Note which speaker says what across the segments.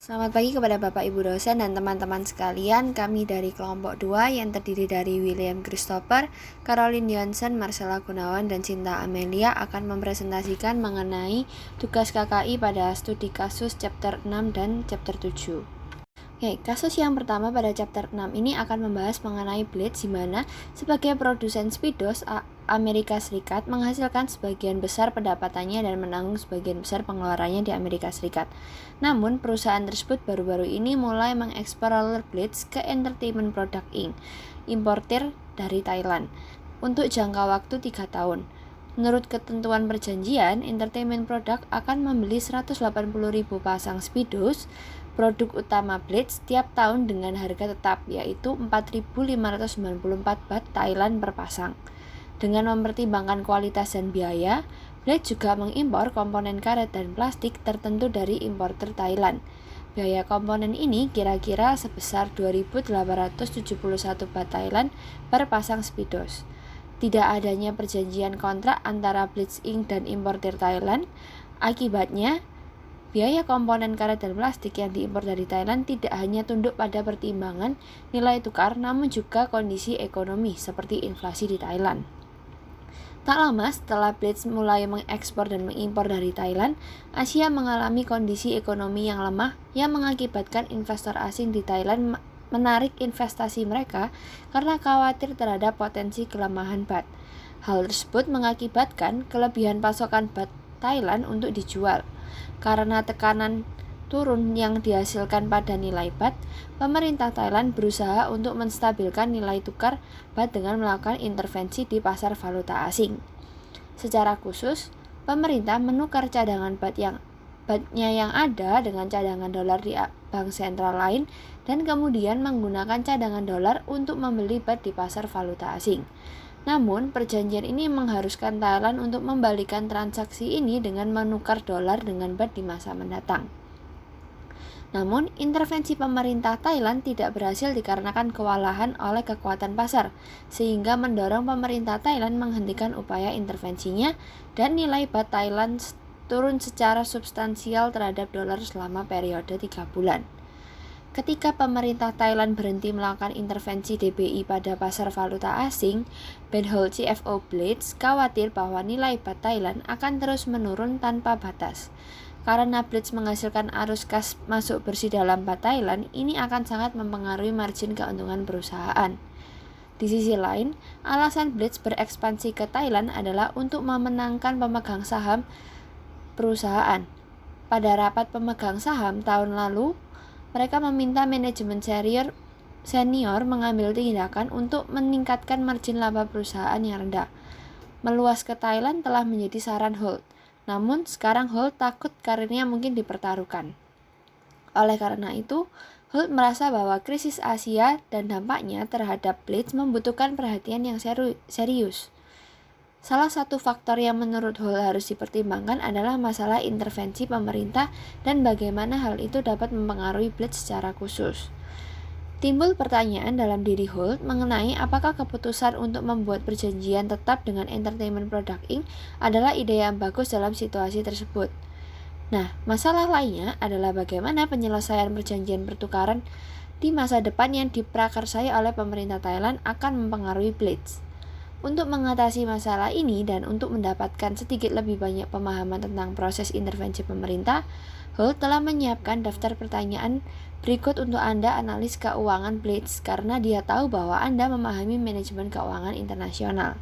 Speaker 1: Selamat pagi kepada Bapak Ibu dosen dan teman-teman sekalian. Kami dari kelompok 2 yang terdiri dari William Christopher, Caroline Johnson, Marcella Gunawan, dan Cinta Amelia akan mempresentasikan mengenai tugas KKI pada studi kasus chapter 6 dan chapter 7. Oke, kasus yang pertama pada chapter 6 ini akan membahas mengenai Blitz, di mana sebagai produsen speedos Amerika Serikat menghasilkan sebagian besar pendapatannya dan menanggung sebagian besar pengeluarannya di Amerika Serikat. Namun, perusahaan tersebut baru-baru ini mulai mengekspor roller Blitz ke Entertainment Product Inc., importir dari Thailand, untuk jangka waktu 3 tahun. Menurut ketentuan perjanjian, Entertainment Product akan membeli 180.000 pasang speedos produk utama Blitz setiap tahun dengan harga tetap, yaitu 4.594 baht Thailand per pasang. Dengan mempertimbangkan kualitas dan biaya, Blitz juga mengimpor komponen karet dan plastik tertentu dari importer Thailand. Biaya komponen ini kira-kira sebesar 2.871 baht Thailand per pasang speedos. Tidak adanya perjanjian kontrak antara Blitz Inc. dan importer Thailand, akibatnya biaya komponen karet dan plastik yang diimpor dari Thailand tidak hanya tunduk pada pertimbangan nilai tukar, namun juga kondisi ekonomi seperti inflasi di Thailand. Tak lama setelah Blitz mulai mengekspor dan mengimpor dari Thailand, Asia mengalami kondisi ekonomi yang lemah yang mengakibatkan investor asing di Thailand menarik investasi mereka karena khawatir terhadap potensi kelemahan baht. Hal tersebut mengakibatkan kelebihan pasokan baht Thailand untuk dijual. Karena tekanan turun yang dihasilkan pada nilai baht, pemerintah Thailand berusaha untuk menstabilkan nilai tukar baht dengan melakukan intervensi di pasar valuta asing. Secara khusus, pemerintah menukar cadangan bahtnya yang ada dengan cadangan dolar di bank sentral lain dan kemudian menggunakan cadangan dolar untuk membeli baht di pasar valuta asing. Namun, perjanjian ini mengharuskan Thailand untuk membalikan transaksi ini dengan menukar dolar dengan baht di masa mendatang. Namun, intervensi pemerintah Thailand tidak berhasil dikarenakan kewalahan oleh kekuatan pasar, sehingga mendorong pemerintah Thailand menghentikan upaya intervensinya dan nilai baht Thailand turun secara substansial terhadap dolar selama periode 3 bulan. Ketika pemerintah Thailand berhenti melakukan intervensi DBI pada pasar valuta asing, Ben Hol CFO Blitz khawatir bahwa nilai baht Thailand akan terus menurun tanpa batas. Karena Blitz menghasilkan arus kas masuk bersih dalam baht Thailand, ini akan sangat mempengaruhi margin keuntungan perusahaan. Di sisi lain, alasan Blitz berekspansi ke Thailand adalah untuk memenangkan pemegang saham perusahaan. Pada rapat pemegang saham tahun lalu, mereka meminta manajemen senior mengambil tindakan untuk meningkatkan margin laba perusahaan yang rendah. Meluas ke Thailand telah menjadi saran Holt, namun sekarang Holt takut karirnya mungkin dipertaruhkan. Oleh karena itu, Holt merasa bahwa krisis Asia dan dampaknya terhadap Blitz membutuhkan perhatian yang serius. Salah satu faktor yang menurut Holt harus dipertimbangkan adalah masalah intervensi pemerintah dan bagaimana hal itu dapat mempengaruhi Blitz secara khusus. Timbul pertanyaan dalam diri Holt mengenai apakah keputusan untuk membuat perjanjian tetap dengan Entertainment Product Inc. adalah ide yang bagus dalam situasi tersebut. Nah, masalah lainnya adalah bagaimana penyelesaian perjanjian pertukaran di masa depan yang diprakarsai oleh pemerintah Thailand akan mempengaruhi Blitz. Untuk mengatasi masalah ini dan untuk mendapatkan sedikit lebih banyak pemahaman tentang proses intervensi pemerintah, Holt telah menyiapkan daftar pertanyaan berikut untuk Anda analis keuangan Blitz karena dia tahu bahwa Anda memahami manajemen keuangan internasional.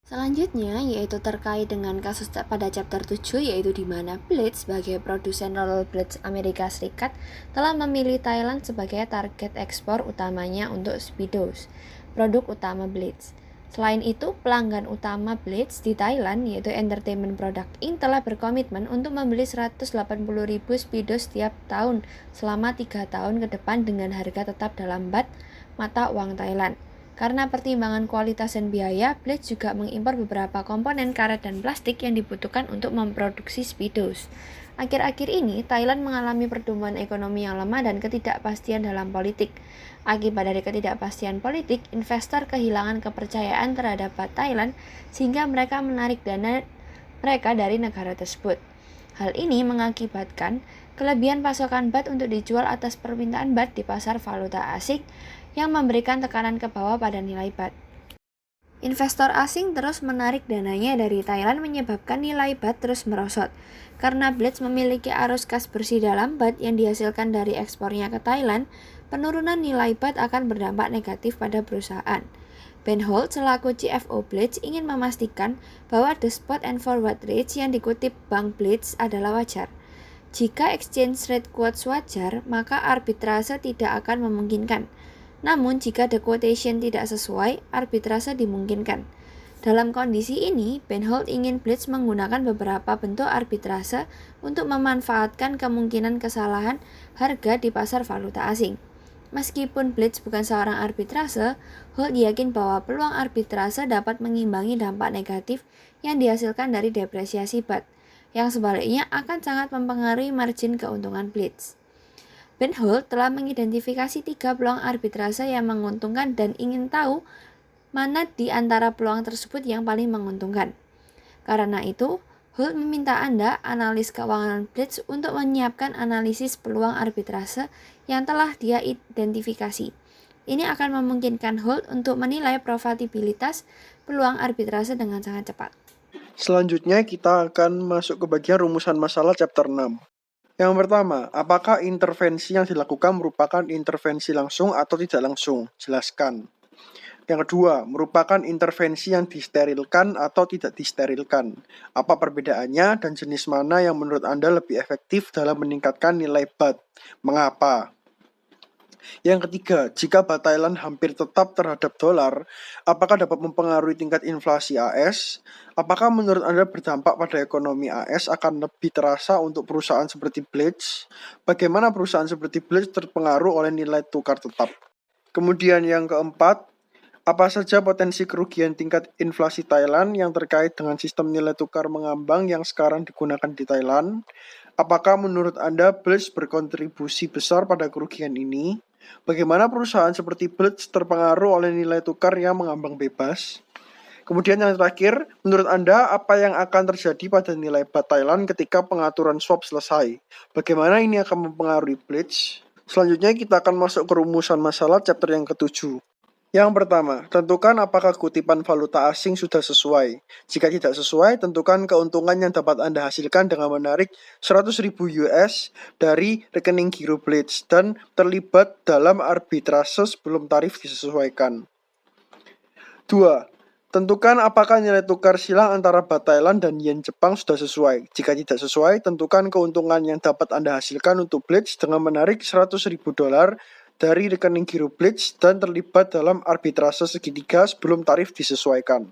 Speaker 1: Selanjutnya yaitu terkait dengan kasus pada chapter 7, yaitu di mana Blitz sebagai produsen roller Blitz Amerika Serikat telah memilih Thailand sebagai target ekspor utamanya untuk speedos, produk utama Blitz. Selain itu, pelanggan utama Blitz di Thailand yaitu Entertainment Product Inc. telah berkomitmen untuk membeli 180.000 speedos setiap tahun selama 3 tahun ke depan dengan harga tetap dalam baht mata uang Thailand. Karena pertimbangan kualitas dan biaya, Blitz juga mengimpor beberapa komponen karet dan plastik yang dibutuhkan untuk memproduksi speedos. Akhir-akhir ini, Thailand mengalami pertumbuhan ekonomi yang lemah dan ketidakpastian dalam politik. Akibat dari ketidakpastian politik, investor kehilangan kepercayaan terhadap baht Thailand sehingga mereka menarik dana mereka dari negara tersebut. Hal ini mengakibatkan Kelebihan pasokan BAT untuk dijual atas permintaan BAT di pasar valuta asing yang memberikan tekanan ke bawah pada nilai BAT. Investor asing terus menarik dananya dari Thailand menyebabkan nilai BAT terus merosot. Karena Blitz memiliki arus kas bersih dalam BAT yang dihasilkan dari ekspornya ke Thailand, penurunan nilai BAT akan berdampak negatif pada perusahaan. Ben Holt selaku CFO Blitz ingin memastikan bahwa the spot and forward rates yang dikutip Bank Blitz adalah wajar. Jika exchange rate quotes wajar, maka arbitrase tidak akan memungkinkan. Namun, jika the quotation tidak sesuai, arbitrase dimungkinkan. Dalam kondisi ini, Ben Holt ingin Blitz menggunakan beberapa bentuk arbitrase untuk memanfaatkan kemungkinan kesalahan harga di pasar valuta asing. Meskipun Blitz bukan seorang arbitrase, Holt yakin bahwa peluang arbitrase dapat mengimbangi dampak negatif yang dihasilkan dari depresiasi BAT, yang sebaliknya akan sangat mempengaruhi margin keuntungan Blitz. Ben Holt telah mengidentifikasi 3 peluang arbitrase yang menguntungkan dan ingin tahu mana di antara peluang tersebut yang paling menguntungkan. Karena itu, Holt meminta Anda, analis keuangan Blitz, untuk menyiapkan analisis peluang arbitrase yang telah dia identifikasi. Ini akan memungkinkan Holt untuk menilai profitabilitas peluang arbitrase dengan sangat cepat.
Speaker 2: Selanjutnya kita akan masuk ke bagian rumusan masalah chapter 6. Yang pertama, apakah intervensi yang dilakukan merupakan intervensi langsung atau tidak langsung? Jelaskan. Yang kedua, merupakan intervensi yang disterilkan atau tidak disterilkan. Apa perbedaannya dan jenis mana yang menurut Anda lebih efektif dalam meningkatkan nilai BAT? Mengapa? Yang ketiga, jika BAT Thailand hampir tetap terhadap dolar, apakah dapat mempengaruhi tingkat inflasi AS? Apakah menurut Anda berdampak pada ekonomi AS akan lebih terasa untuk perusahaan seperti Blitz? Bagaimana perusahaan seperti Blitz terpengaruh oleh nilai tukar tetap? Kemudian yang keempat, apa saja potensi kerugian tingkat inflasi Thailand yang terkait dengan sistem nilai tukar mengambang yang sekarang digunakan di Thailand? Apakah menurut Anda Blitz berkontribusi besar pada kerugian ini? Bagaimana perusahaan seperti Blitz terpengaruh oleh nilai tukar yang mengambang bebas? Kemudian yang terakhir, menurut Anda apa yang akan terjadi pada nilai BAT Thailand ketika pengaturan swap selesai? Bagaimana ini akan mempengaruhi Blitz? Selanjutnya kita akan masuk ke rumusan masalah chapter yang ke-7. Yang pertama, tentukan apakah kutipan valuta asing sudah sesuai. Jika tidak sesuai, tentukan keuntungan yang dapat Anda hasilkan dengan menarik 100.000 US dari rekening giro Blitz dan terlibat dalam arbitrase sebelum tarif disesuaikan. 2. Tentukan apakah nilai tukar silang antara BAT Thailand dan Yen Jepang sudah sesuai. Jika tidak sesuai, tentukan keuntungan yang dapat Anda hasilkan untuk Blitz dengan menarik 100.000 dolar dari rekening giro Blitz dan terlibat dalam arbitrase segitiga sebelum tarif disesuaikan.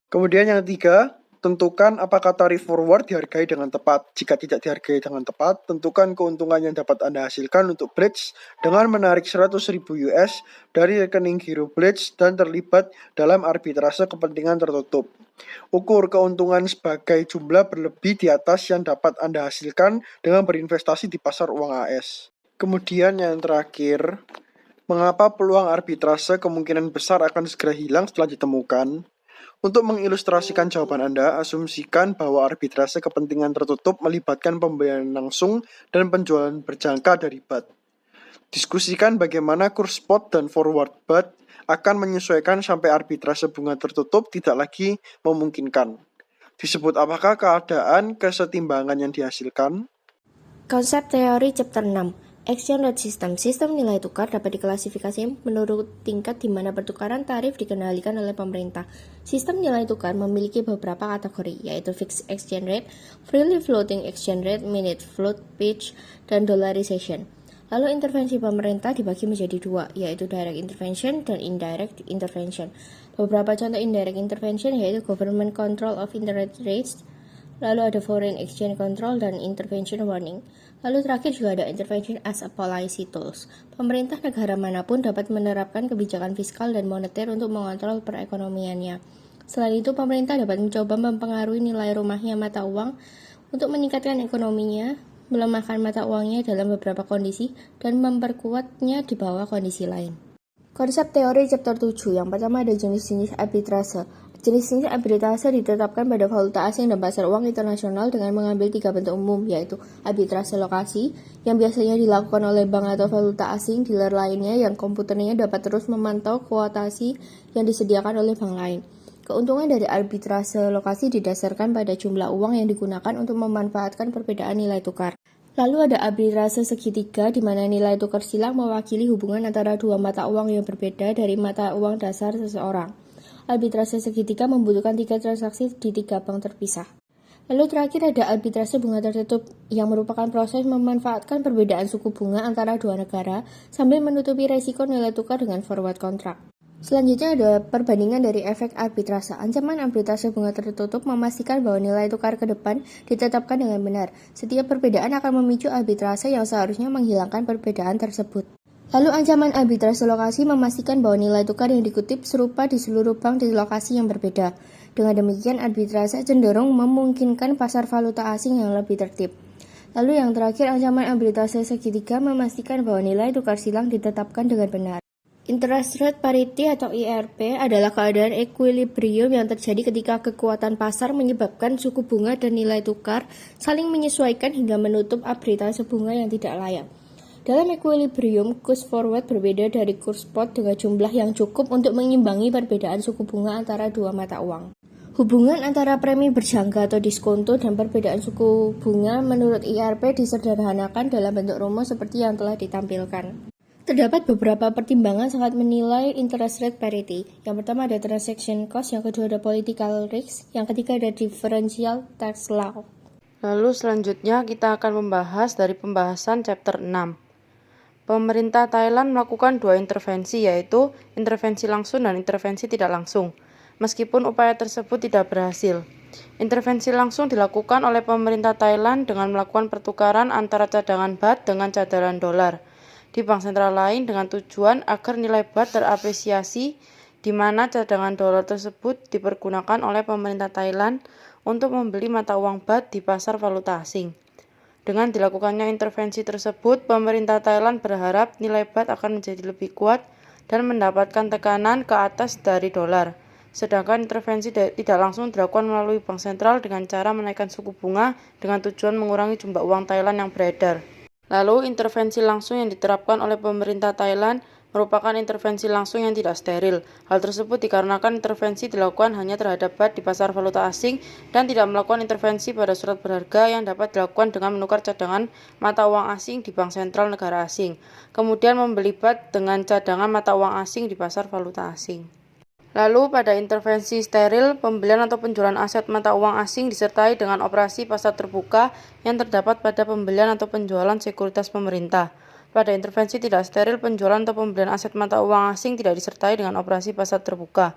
Speaker 2: Kemudian yang ketiga, tentukan apakah tarif forward dihargai dengan tepat. Jika tidak dihargai dengan tepat, tentukan keuntungan yang dapat Anda hasilkan untuk Blitz dengan menarik 100.000 US dari rekening giro Blitz dan terlibat dalam arbitrase kepentingan tertutup. Ukur keuntungan sebagai jumlah berlebih di atas yang dapat Anda hasilkan dengan berinvestasi di pasar uang AS. Kemudian yang terakhir, mengapa peluang arbitrase kemungkinan besar akan segera hilang setelah ditemukan? Untuk mengilustrasikan jawaban Anda, asumsikan bahwa arbitrase kepentingan tertutup melibatkan pembelian langsung dan penjualan berjangka dari BAT. Diskusikan bagaimana kurs spot dan forward BAT akan menyesuaikan sampai arbitrase bunga tertutup tidak lagi memungkinkan. Disebut apakah keadaan kesetimbangan yang dihasilkan?
Speaker 3: Konsep teori chapter 6. Exchange rate system. Sistem nilai tukar dapat diklasifikasi menurut tingkat di mana pertukaran tarif dikendalikan oleh pemerintah. Sistem nilai tukar memiliki beberapa kategori, yaitu fixed exchange rate, freely floating exchange rate, minute float, pitch, dan dollarization. Lalu intervensi pemerintah dibagi menjadi dua, yaitu direct intervention dan indirect intervention. Beberapa contoh indirect intervention yaitu government control of interest rates, lalu ada foreign exchange control dan intervention warning. Lalu terakhir juga ada intervention as a policy tools. Pemerintah negara manapun dapat menerapkan kebijakan fiskal dan moneter untuk mengontrol perekonomiannya. Selain itu, pemerintah dapat mencoba mempengaruhi nilai rumahnya mata uang untuk meningkatkan ekonominya, melemahkan mata uangnya dalam beberapa kondisi, dan memperkuatnya di bawah kondisi lain. Konsep teori chapter 7. Yang pertama ada jenis-jenis arbitrase. Jenis-jenis arbitrase ditetapkan pada valuta asing dan pasar uang internasional dengan mengambil 3 bentuk umum, yaitu arbitrase lokasi, yang biasanya dilakukan oleh bank atau valuta asing dealer lainnya yang komputernya dapat terus memantau kuotasi yang disediakan oleh bank lain. Keuntungan dari arbitrase lokasi didasarkan pada jumlah uang yang digunakan untuk memanfaatkan perbedaan nilai tukar. Lalu ada arbitrase segitiga, di mana nilai tukar silang mewakili hubungan antara dua mata uang yang berbeda dari mata uang dasar seseorang. Arbitrase segitiga membutuhkan 3 transaksi di 3 bank terpisah. Lalu terakhir ada arbitrase bunga tertutup, yang merupakan proses memanfaatkan perbedaan suku bunga antara dua negara sambil menutupi resiko nilai tukar dengan forward contract. Selanjutnya ada perbandingan dari efek arbitrase. Ancaman arbitrase bunga tertutup memastikan bahwa nilai tukar ke depan ditetapkan dengan benar. Setiap perbedaan akan memicu arbitrase yang seharusnya menghilangkan perbedaan tersebut. Lalu ancaman arbitrase lokasi memastikan bahwa nilai tukar yang dikutip serupa di seluruh bank di lokasi yang berbeda. Dengan demikian, arbitrase cenderung memungkinkan pasar valuta asing yang lebih tertib. Lalu yang terakhir, ancaman arbitrase segitiga memastikan bahwa nilai tukar silang ditetapkan dengan benar. Interest rate parity atau IRP adalah keadaan equilibrium yang terjadi ketika kekuatan pasar menyebabkan suku bunga dan nilai tukar saling menyesuaikan hingga menutup arbitrase bunga yang tidak layak. Dalam equilibrium, kurs forward berbeda dari kurs spot dengan jumlah yang cukup untuk mengimbangi perbedaan suku bunga antara dua mata uang. Hubungan antara premi berjangka atau diskonto dan perbedaan suku bunga menurut IRP disederhanakan dalam bentuk rumus seperti yang telah ditampilkan. Terdapat beberapa pertimbangan saat menilai interest rate parity. Yang pertama ada transaction cost, yang kedua ada political risk, yang ketiga ada differential tax law.
Speaker 4: Lalu selanjutnya kita akan membahas dari pembahasan chapter 6. Pemerintah Thailand melakukan 2 intervensi, yaitu intervensi langsung dan intervensi tidak langsung. Meskipun upaya tersebut tidak berhasil. Intervensi langsung dilakukan oleh pemerintah Thailand dengan melakukan pertukaran antara cadangan baht dengan cadangan dolar di bank sentral lain dengan tujuan agar nilai baht terapresiasi, di mana cadangan dolar tersebut dipergunakan oleh pemerintah Thailand untuk membeli mata uang baht di pasar valuta asing. Dengan dilakukannya intervensi tersebut, pemerintah Thailand berharap nilai baht akan menjadi lebih kuat dan mendapatkan tekanan ke atas dari dolar. Sedangkan intervensi tidak langsung dilakukan melalui bank sentral dengan cara menaikkan suku bunga dengan tujuan mengurangi jumlah uang Thailand yang beredar. Lalu, intervensi langsung yang diterapkan oleh pemerintah Thailand merupakan intervensi langsung yang tidak steril. Hal tersebut dikarenakan intervensi dilakukan hanya terhadap baht di pasar valuta asing dan tidak melakukan intervensi pada surat berharga yang dapat dilakukan dengan menukar cadangan mata uang asing di bank sentral negara asing, kemudian membeli baht dengan cadangan mata uang asing di pasar valuta asing. Lalu pada intervensi steril, pembelian atau penjualan aset mata uang asing disertai dengan operasi pasar terbuka yang terdapat pada pembelian atau penjualan sekuritas pemerintah. Pada intervensi tidak steril, penjualan atau pembelian aset mata uang asing tidak disertai dengan operasi pasar terbuka.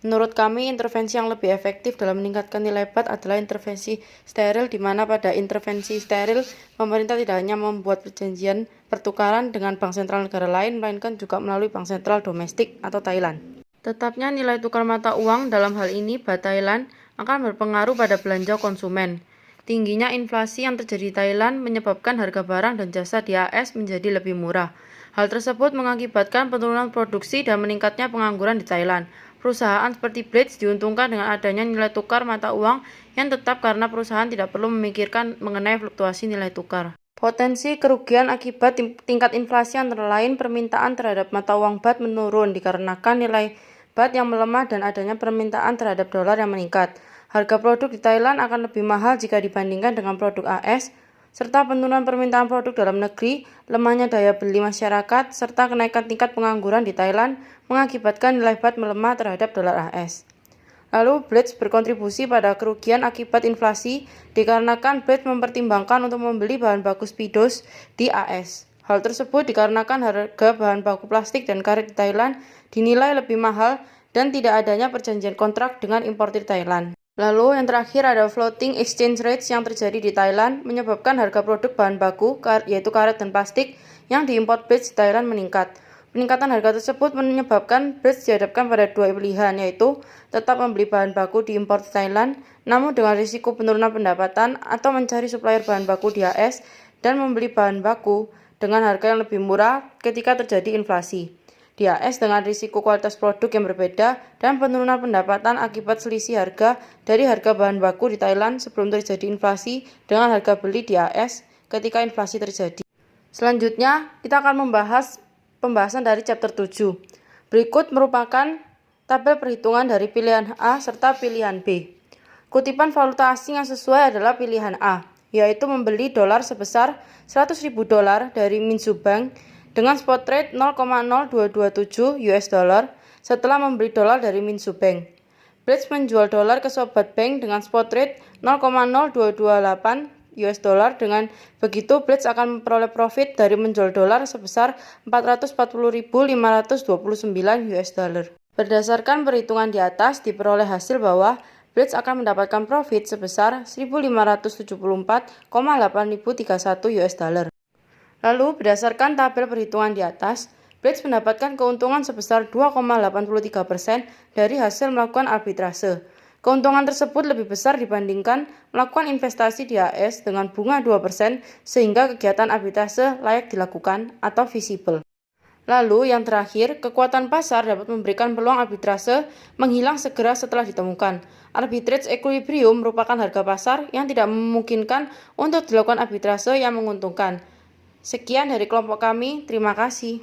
Speaker 4: Menurut kami, intervensi yang lebih efektif dalam meningkatkan nilai baht adalah intervensi steril, di mana pada intervensi steril, pemerintah tidak hanya membuat perjanjian pertukaran dengan bank sentral negara lain, melainkan juga melalui bank sentral domestik atau Thailand. Tetapnya nilai tukar mata uang, dalam hal ini baht Thailand, akan berpengaruh pada belanja konsumen. Tingginya inflasi yang terjadi di Thailand menyebabkan harga barang dan jasa di AS menjadi lebih murah. Hal tersebut mengakibatkan penurunan produksi dan meningkatnya pengangguran di Thailand. Perusahaan seperti Blitz diuntungkan dengan adanya nilai tukar mata uang yang tetap karena perusahaan tidak perlu memikirkan mengenai fluktuasi nilai tukar. Potensi kerugian akibat tingkat inflasi antara lain permintaan terhadap mata uang baht menurun dikarenakan nilai baht yang melemah dan adanya permintaan terhadap dolar yang meningkat. Harga produk di Thailand akan lebih mahal jika dibandingkan dengan produk AS, serta penurunan permintaan produk dalam negeri, lemahnya daya beli masyarakat, serta kenaikan tingkat pengangguran di Thailand mengakibatkan nilai baht melemah terhadap dolar AS. Lalu, Blitz berkontribusi pada kerugian akibat inflasi dikarenakan Blitz mempertimbangkan untuk membeli bahan baku spidos di AS. Hal tersebut dikarenakan harga bahan baku plastik dan karet di Thailand dinilai lebih mahal dan tidak adanya perjanjian kontrak dengan importir Thailand. Lalu yang terakhir ada floating exchange rates yang terjadi di Thailand menyebabkan harga produk bahan baku yaitu karet dan plastik yang diimpor Blitz di Thailand meningkat. Peningkatan harga tersebut menyebabkan Blitz dihadapkan pada 2 pilihan, yaitu tetap membeli bahan baku diimpor di Thailand namun dengan risiko penurunan pendapatan, atau mencari supplier bahan baku di AS dan membeli bahan baku dengan harga yang lebih murah ketika terjadi inflasi. di AS dengan risiko kualitas produk yang berbeda dan penurunan pendapatan akibat selisih harga dari harga bahan baku di Thailand sebelum terjadi inflasi dengan harga beli di AS ketika inflasi terjadi. Selanjutnya, kita akan membahas pembahasan dari chapter 7. Berikut merupakan tabel perhitungan dari pilihan A serta pilihan B. Kutipan valuta asing yang sesuai adalah pilihan A, yaitu membeli dolar sebesar 100.000 dolar dari Minsu Bank dengan spot rate 0,0227 US dollar setelah membeli dolar dari Minsu Bank. Blitz menjual dolar ke Sobat Bank dengan spot rate 0,0228 US dollar. Dengan begitu, Blitz akan memperoleh profit dari menjual dolar sebesar 440.529 US dollar. Berdasarkan perhitungan di atas, diperoleh hasil bahwa Blitz akan mendapatkan profit sebesar 1.574,8031 US dollar. Lalu, berdasarkan tabel perhitungan di atas, Blitz mendapatkan keuntungan sebesar 2,83% dari hasil melakukan arbitrase. Keuntungan tersebut lebih besar dibandingkan melakukan investasi di AS dengan bunga 2% sehingga kegiatan arbitrase layak dilakukan atau visible. Lalu, yang terakhir, kekuatan pasar dapat memberikan peluang arbitrase menghilang segera setelah ditemukan. Arbitrage equilibrium merupakan harga pasar yang tidak memungkinkan untuk dilakukan arbitrase yang menguntungkan. Sekian dari kelompok kami, terima kasih.